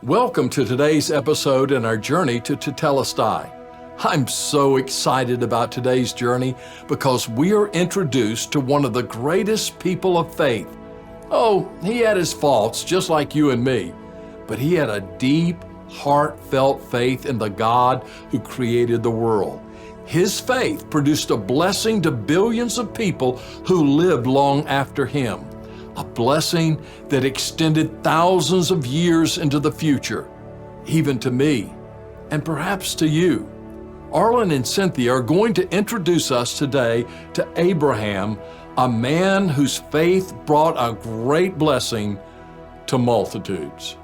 Welcome to today's episode in our journey to Tetelestai. I'm so excited about today's journey because we are introduced to one of the greatest people of faith. Oh, he had his faults just like you and me, but he had a deep, heartfelt faith in the God who created the world. His faith produced a blessing to billions of people who lived long after him. A blessing that extended thousands of years into the future, even to me, and perhaps to you. Arlen and Cynthia are going to introduce us today to Abraham, a man whose faith brought a great blessing to multitudes.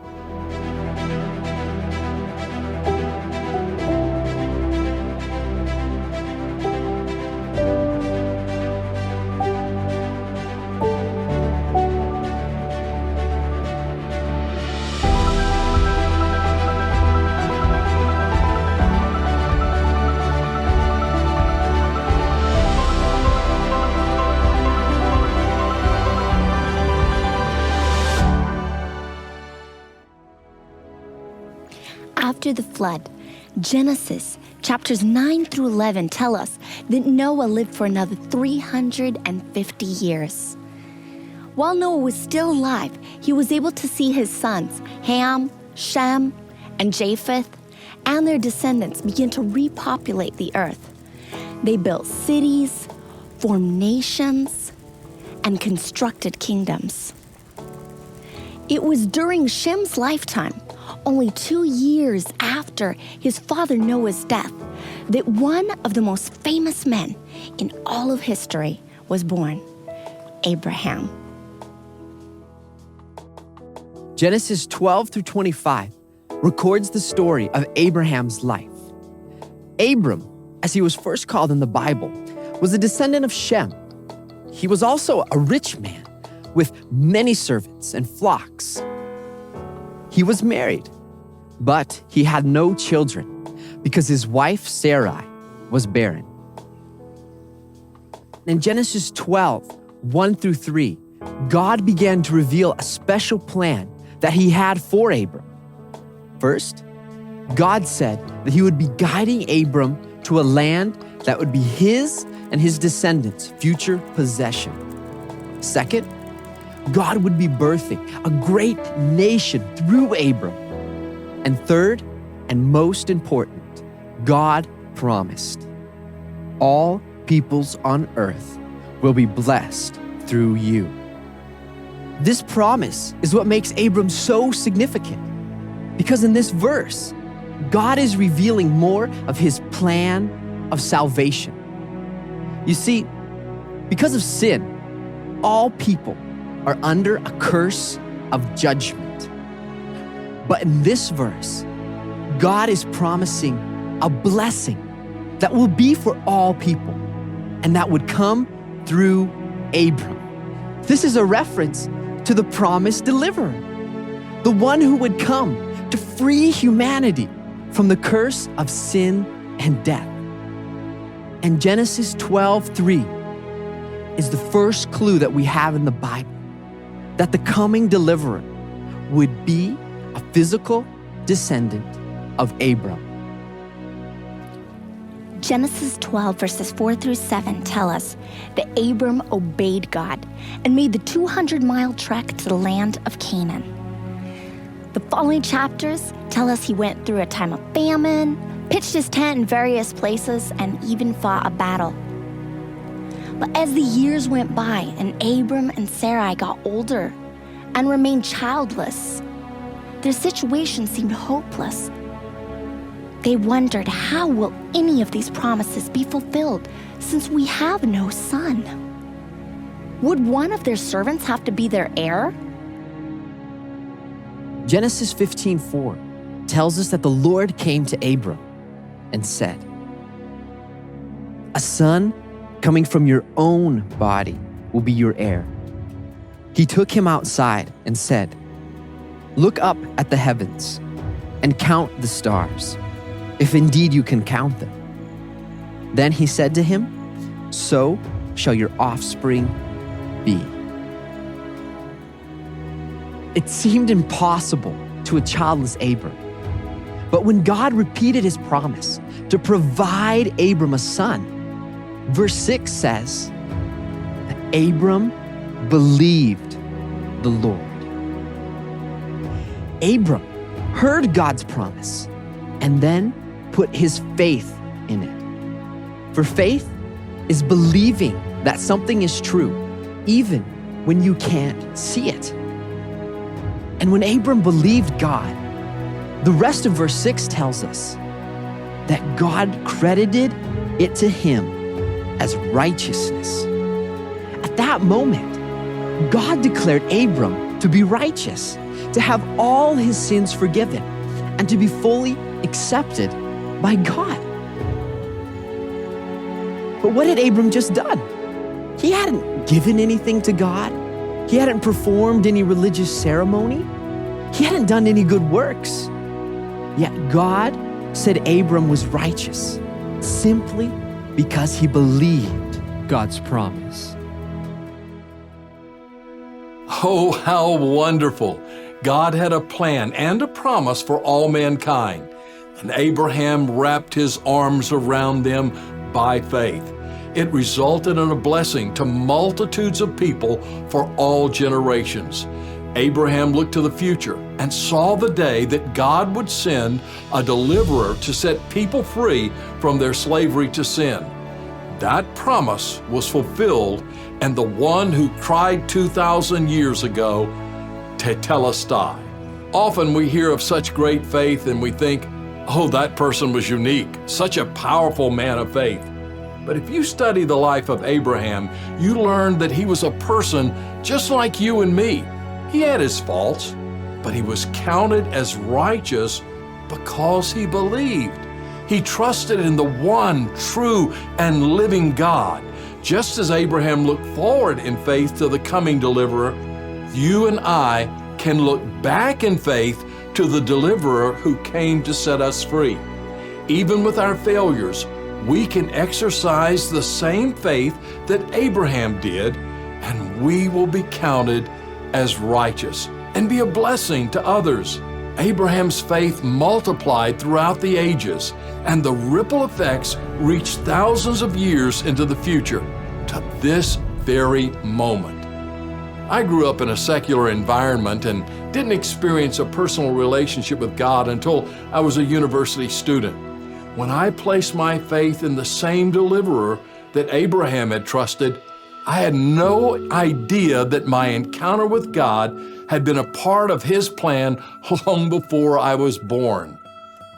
After the flood, Genesis chapters 9 through 11 tell us that Noah lived for another 350 years. While Noah was still alive, he was able to see his sons, Ham, Shem, and Japheth, and their descendants begin to repopulate the earth. They built cities, formed nations, and constructed kingdoms. It was during Shem's lifetime, only 2 years after his father Noah's death, that one of the most famous men in all of history was born, Abraham. Genesis 12 through 25 records the story of Abraham's life. Abram, as he was first called in the Bible, was a descendant of Shem. He was also a rich man with many servants and flocks. He was married, but he had no children because his wife Sarai was barren. In Genesis 12, 1 through 3, God began to reveal a special plan that he had for Abram. First, God said that he would be guiding Abram to a land that would be his and his descendants' future possession. Second, God would be birthing a great nation through Abram. And third, and most important, God promised, all peoples on earth will be blessed through you. This promise is what makes Abram so significant, because in this verse, God is revealing more of his plan of salvation. You see, because of sin, all people are under a curse of judgment. But in this verse, God is promising a blessing that will be for all people and that would come through Abram. This is a reference to the promised deliverer, the one who would come to free humanity from the curse of sin and death. And Genesis 12:3 is the first clue that we have in the Bible that the coming deliverer would be a physical descendant of Abram. Genesis 12 verses 4 through 7 tell us that Abram obeyed God and made the 200-mile trek to the land of Canaan. The following chapters tell us he went through a time of famine, pitched his tent in various places, and even fought a battle. But as the years went by and Abram and Sarai got older and remained childless, their situation seemed hopeless. They wondered, how will any of these promises be fulfilled since we have no son? Would one of their servants have to be their heir? Genesis 15:4 tells us that the Lord came to Abram and said, "A son coming from your own body will be your heir." He took him outside and said, "Look up at the heavens and count the stars, if indeed you can count them." Then he said to him, "So shall your offspring be." It seemed impossible to a childless Abram. But when God repeated his promise to provide Abram a son, verse 6 says that Abram believed the Lord. Abram heard God's promise and then put his faith in it. For faith is believing that something is true, even when you can't see it. And when Abram believed God, the rest of verse 6 tells us that God credited it to him as righteousness. At that moment, God declared Abram to be righteous, to have all his sins forgiven, and to be fully accepted by God. But what had Abram just done? He hadn't given anything to God. He hadn't performed any religious ceremony. He hadn't done any good works. Yet God said Abram was righteous simply because he believed God's promise. Oh, how wonderful! God had a plan and a promise for all mankind, and Abraham wrapped his arms around them by faith. It resulted in a blessing to multitudes of people for all generations. Abraham looked to the future and saw the day that God would send a deliverer to set people free from their slavery to sin. That promise was fulfilled, and the one who cried 2,000 years ago, Tetelestai. Often we hear of such great faith and we think, oh, that person was unique, such a powerful man of faith. But if you study the life of Abraham, you learn that he was a person just like you and me. He had his faults, but he was counted as righteous because he believed. He trusted in the one true and living God. Just as Abraham looked forward in faith to the coming deliverer, you and I can look back in faith to the deliverer who came to set us free. Even with our failures, we can exercise the same faith that Abraham did, and we will be counted as righteous and be a blessing to others. Abraham's faith multiplied throughout the ages, and the ripple effects reached thousands of years into the future to this very moment. I grew up in a secular environment and didn't experience a personal relationship with God until I was a university student. When I placed my faith in the same deliverer that Abraham had trusted, I had no idea that my encounter with God had been a part of His plan long before I was born.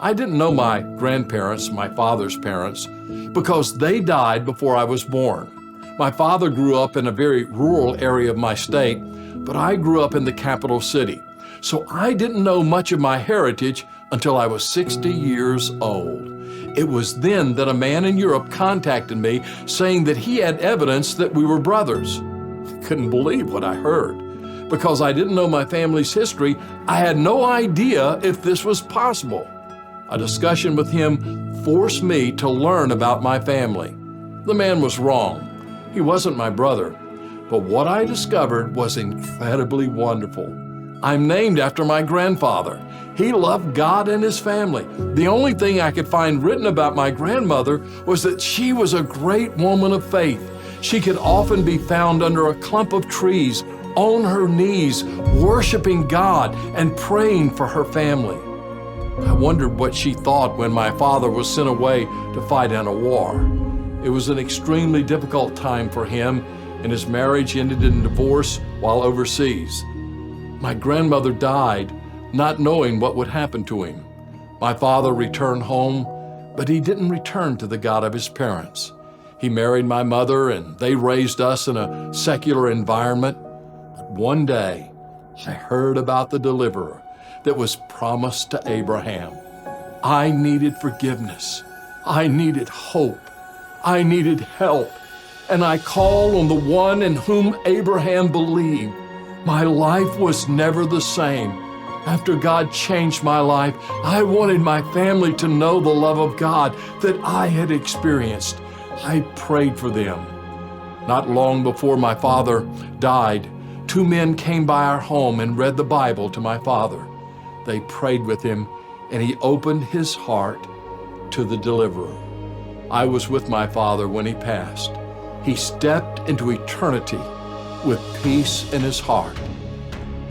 I didn't know my grandparents, my father's parents, because they died before I was born. My father grew up in a very rural area of my state, but I grew up in the capital city. So I didn't know much of my heritage until I was 60 years old. It was then that a man in Europe contacted me saying that he had evidence that we were brothers. I couldn't believe what I heard. Because I didn't know my family's history, I had no idea if this was possible. A discussion with him forced me to learn about my family. The man was wrong. He wasn't my brother. But what I discovered was incredibly wonderful. I'm named after my grandfather. He loved God and his family. The only thing I could find written about my grandmother was that she was a great woman of faith. She could often be found under a clump of trees, on her knees, worshiping God and praying for her family. I wondered what she thought when my father was sent away to fight in a war. It was an extremely difficult time for him, and his marriage ended in divorce while overseas. My grandmother died, not knowing what would happen to him. My father returned home, but he didn't return to the God of his parents. He married my mother, and they raised us in a secular environment. But one day, I heard about the deliverer that was promised to Abraham. I needed forgiveness. I needed hope. I needed help. And I called on the one in whom Abraham believed. My life was never the same. After God changed my life, I wanted my family to know the love of God that I had experienced. I prayed for them. Not long before my father died, two men came by our home and read the Bible to my father. They prayed with him, and he opened his heart to the deliverer. I was with my father when he passed. He stepped into eternity with peace in his heart.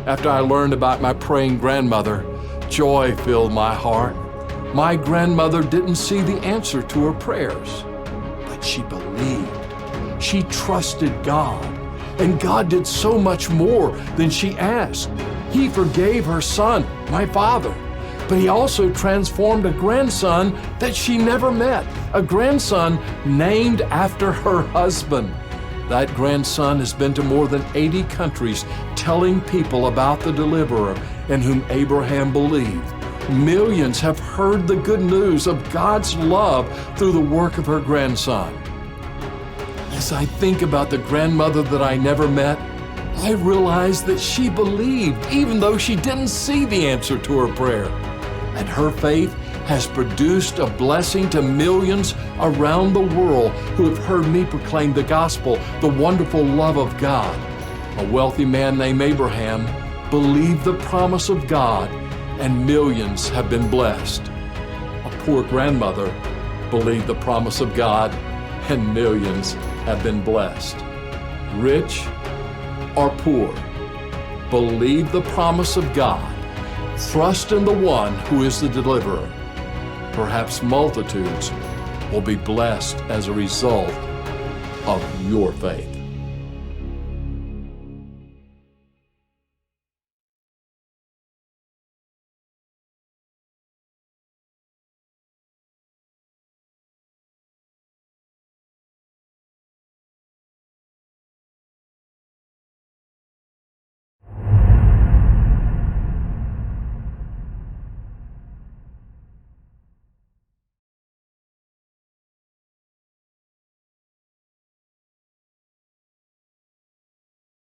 After I learned about my praying grandmother, joy filled my heart. My grandmother didn't see the answer to her prayers, but she believed. She trusted God, and God did so much more than she asked. He forgave her son, my father, but he also transformed a grandson that she never met, a grandson named after her husband. That grandson has been to more than 80 countries telling people about the deliverer in whom Abraham believed. Millions have heard the good news of God's love through the work of her grandson. As I think about the grandmother that I never met, I realize that she believed even though she didn't see the answer to her prayer. And her faith has produced a blessing to millions around the world who have heard me proclaim the gospel, the wonderful love of God. A wealthy man named Abraham believed the promise of God, and millions have been blessed. A poor grandmother believed the promise of God, and millions have been blessed. Rich or poor, believe the promise of God. Trust in the one who is the deliverer. Perhaps multitudes will be blessed as a result of your faith.